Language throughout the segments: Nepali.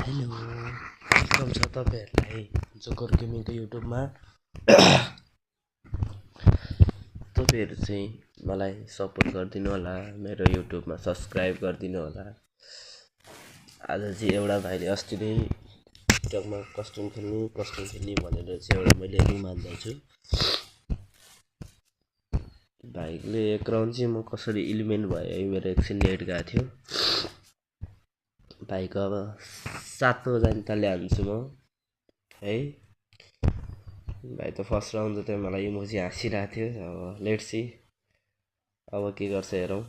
हेलो वेलकम छ तपाईहरुलाई जोकर गेमिङको युट्युबमा। तपाईहरु चाहिँ मलाई सपोर्ट गरिदिनु होला, मेरो युट्युबमा सब्स्क्राइब गरिदिनु होला। आज चाहिँ एउटा भाइले अस्ति नै टिकटकमा कस्टम खेल्ने भनेर चाहिँ एउटा मैले रुम हाल्दैछु। भाइले एक राउन्ड चाहिँ म कसरी इलिमिनेट भयो मेरो एकछिन नेट गएको थियो। भाइको अब 7औं जान्ताले हान्छु म है। भाइ त फर्स्ट राउन्ड त मलाई इमोजी हाँसिरहेको थियो। अब लेट्स सी अब के गर्छ हेरौँ।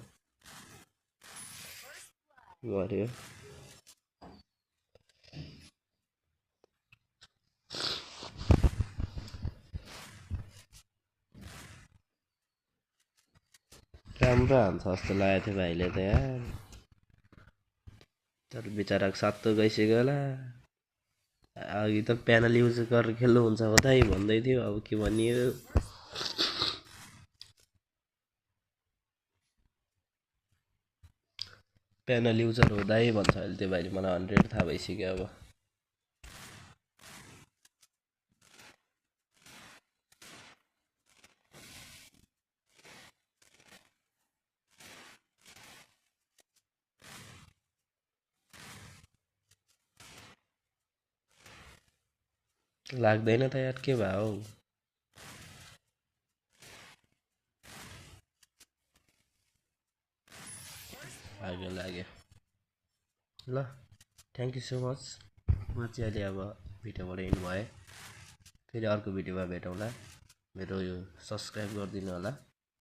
गर्यो राम्रो हान्छ जस्तो लागेको थियो भाइले त यार, तर बिचराको 7औं गइसक्यो होला। अघि त प्यानल युज गरेर खेल्नुहुन्छ हो दाइ भन्दै थियो, अब के भनियो। प्यानल युजर हो दाइ भन्छ अहिले त्यो भाइले, मलाई 100 थाहा भइसक्यो। अब लाग्दैन त यार, के भयो लाग्यो ल। Thank you so much. म चाहिँ अहिले अब भिडियोबाट इन भएँ, फेरि अर्को भिडियोमा भेटौँला। मेरो यो सब्स्क्राइब गरिदिनु होला।